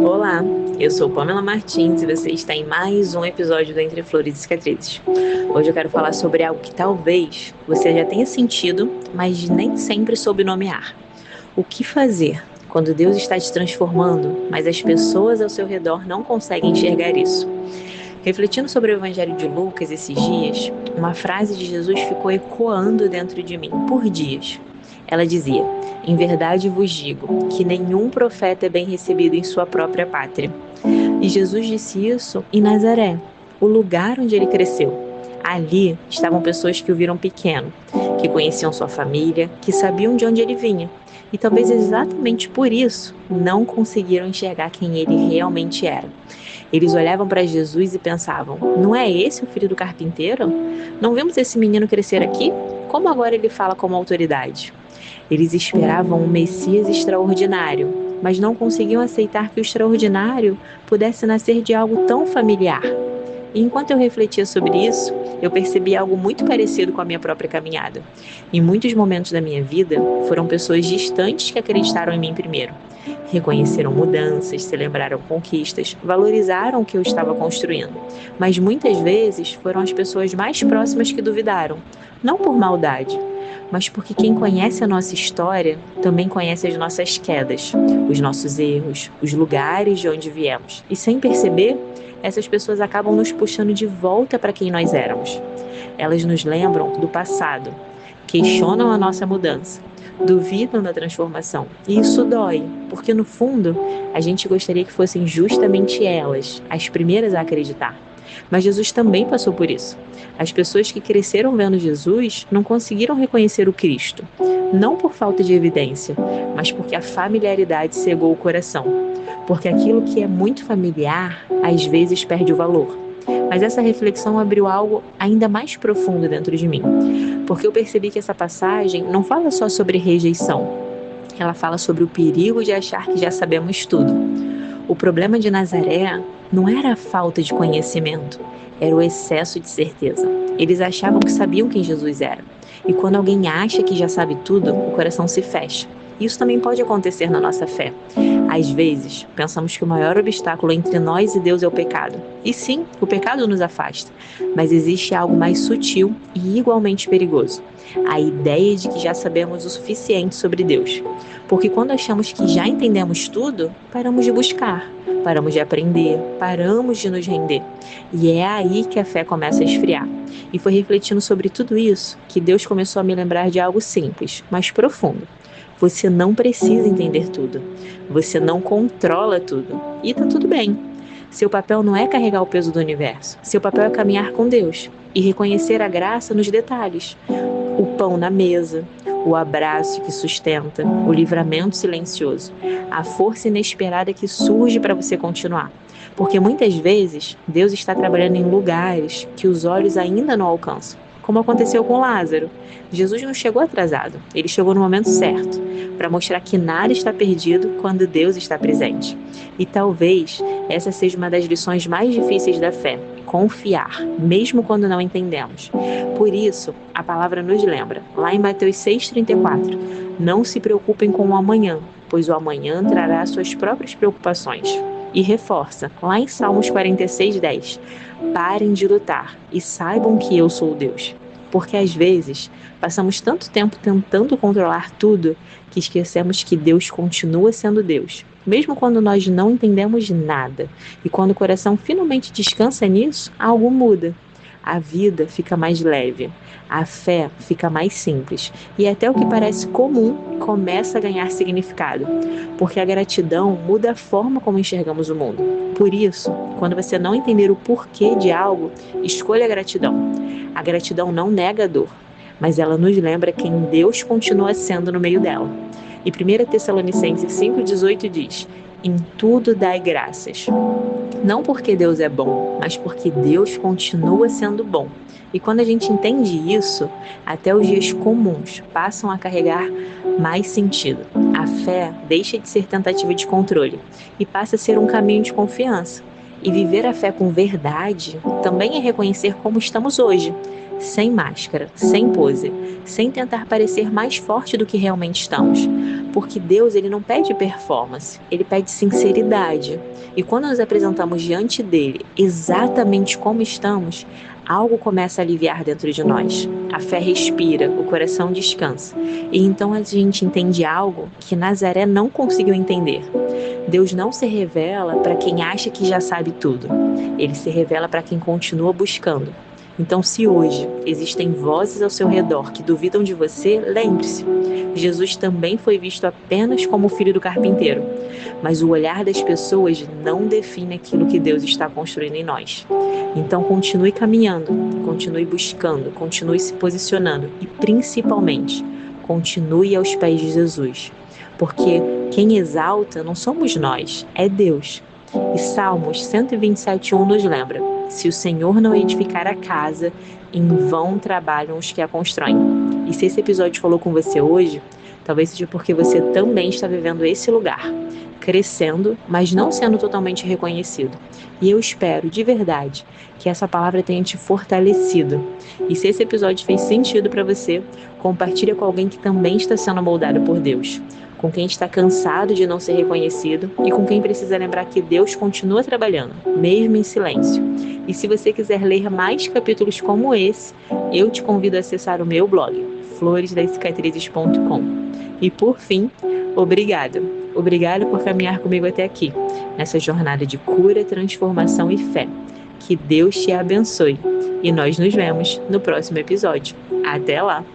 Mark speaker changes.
Speaker 1: Olá, eu sou Pamela Martins e você está em mais um episódio do Entre Flores e Cicatrizes. Hoje eu quero falar sobre algo que talvez você já tenha sentido, mas nem sempre soube nomear. O que fazer quando Deus está te transformando, mas as pessoas ao seu redor não conseguem enxergar isso? Refletindo sobre o Evangelho de Lucas esses dias, uma frase de Jesus ficou ecoando dentro de mim por dias. Ela dizia: "Em verdade vos digo que nenhum profeta é bem recebido em sua própria pátria." E Jesus disse isso em Nazaré, o lugar onde ele cresceu. Ali estavam pessoas que o viram pequeno, que conheciam sua família, que sabiam de onde ele vinha. E talvez exatamente por isso não conseguiram enxergar quem ele realmente era. Eles olhavam para Jesus e pensavam: não é esse o filho do carpinteiro? Não vemos esse menino crescer aqui? Como agora ele fala como autoridade? Eles esperavam um Messias extraordinário, mas não conseguiam aceitar que o extraordinário pudesse nascer de algo tão familiar. E enquanto eu refletia sobre isso, eu percebi algo muito parecido com a minha própria caminhada. Em muitos momentos da minha vida, foram pessoas distantes que acreditaram em mim primeiro. Reconheceram mudanças, celebraram conquistas, valorizaram o que eu estava construindo. Mas muitas vezes foram as pessoas mais próximas que duvidaram, não por maldade, mas porque quem conhece a nossa história também conhece as nossas quedas, os nossos erros, os lugares de onde viemos. E sem perceber, essas pessoas acabam nos puxando de volta para quem nós éramos. Elas nos lembram do passado, questionam a nossa mudança, duvidam da transformação. E isso dói, porque no fundo, a gente gostaria que fossem justamente elas, as primeiras a acreditar. Mas Jesus também passou por isso. As pessoas que cresceram vendo Jesus não conseguiram reconhecer o Cristo, não por falta de evidência, mas porque a familiaridade cegou o coração. Porque aquilo que é muito familiar, às vezes perde o valor. Mas essa reflexão abriu algo ainda mais profundo dentro de mim, porque eu percebi que essa passagem não fala só sobre rejeição, ela fala sobre o perigo de achar que já sabemos tudo. O problema de Nazaré não era a falta de conhecimento, era o excesso de certeza. Eles achavam que sabiam quem Jesus era. E quando alguém acha que já sabe tudo, o coração se fecha. Isso também pode acontecer na nossa fé. Às vezes, pensamos que o maior obstáculo entre nós e Deus é o pecado. E sim, o pecado nos afasta. Mas existe algo mais sutil e igualmente perigoso: a ideia de que já sabemos o suficiente sobre Deus. Porque quando achamos que já entendemos tudo, paramos de buscar, paramos de aprender, paramos de nos render. E é aí que a fé começa a esfriar. E foi refletindo sobre tudo isso que Deus começou a me lembrar de algo simples, mas profundo. Você não precisa entender tudo. Você não controla tudo. E tá tudo bem. Seu papel não é carregar o peso do universo. Seu papel é caminhar com Deus e reconhecer a graça nos detalhes. O pão na mesa, o abraço que sustenta, o livramento silencioso, a força inesperada que surge para você continuar. Porque muitas vezes Deus está trabalhando em lugares que os olhos ainda não alcançam, como aconteceu com Lázaro. Jesus não chegou atrasado, ele chegou no momento certo, para mostrar que nada está perdido quando Deus está presente. E talvez essa seja uma das lições mais difíceis da fé: confiar, mesmo quando não entendemos. Por isso, a palavra nos lembra, lá em Mateus 6,34, não se preocupem com o amanhã, pois o amanhã trará suas próprias preocupações. E reforça, lá em Salmos 46,10, parem de lutar e saibam que eu sou Deus. Porque às vezes passamos tanto tempo tentando controlar tudo que esquecemos que Deus continua sendo Deus, mesmo quando nós não entendemos nada. E quando o coração finalmente descansa nisso, algo muda. A vida fica mais leve, a fé fica mais simples e até o que parece comum começa a ganhar significado, porque a gratidão muda a forma como enxergamos o mundo. Por isso, quando você não entender o porquê de algo, escolha a gratidão. A gratidão não nega a dor, mas ela nos lembra quem Deus continua sendo no meio dela. E 1 Tessalonicenses 5,18 diz: em tudo dai graças. Não porque Deus é bom, mas porque Deus continua sendo bom. E quando a gente entende isso, até os dias comuns passam a carregar mais sentido. A fé deixa de ser tentativa de controle e passa a ser um caminho de confiança. E viver a fé com verdade também é reconhecer como estamos hoje, sem máscara, sem pose, sem tentar parecer mais forte do que realmente estamos, Porque Deus, ele não pede performance, ele pede sinceridade. E quando nos apresentamos diante dele exatamente como estamos, algo começa a aliviar dentro de nós. A fé respira, o coração descansa. E então a gente entende algo que Nazaré não conseguiu entender. Deus não se revela para quem acha que já sabe tudo. Ele se revela para quem continua buscando. Então, se hoje existem vozes ao seu redor que duvidam de você, lembre-se, Jesus também foi visto apenas como o filho do carpinteiro. Mas o olhar das pessoas não define aquilo que Deus está construindo em nós. Então, continue caminhando, continue buscando, continue se posicionando e, principalmente, continue aos pés de Jesus. Porque quem exalta não somos nós, é Deus. E Salmos 127:1 nos lembra: se o Senhor não edificar a casa, em vão trabalham os que a constroem. E se esse episódio falou com você hoje, talvez seja porque você também está vivendo esse lugar, crescendo, mas não sendo totalmente reconhecido. E eu espero, de verdade, que essa palavra tenha te fortalecido. E se esse episódio fez sentido para você, compartilha com alguém que também está sendo moldado por Deus, com quem está cansado de não ser reconhecido e com quem precisa lembrar que Deus continua trabalhando, mesmo em silêncio. E se você quiser ler mais capítulos como esse, eu te convido a acessar o meu blog, floresdascicatrizes.com. E por fim, obrigado por caminhar comigo até aqui, nessa jornada de cura, transformação e fé. Que Deus te abençoe. E nós nos vemos no próximo episódio. Até lá!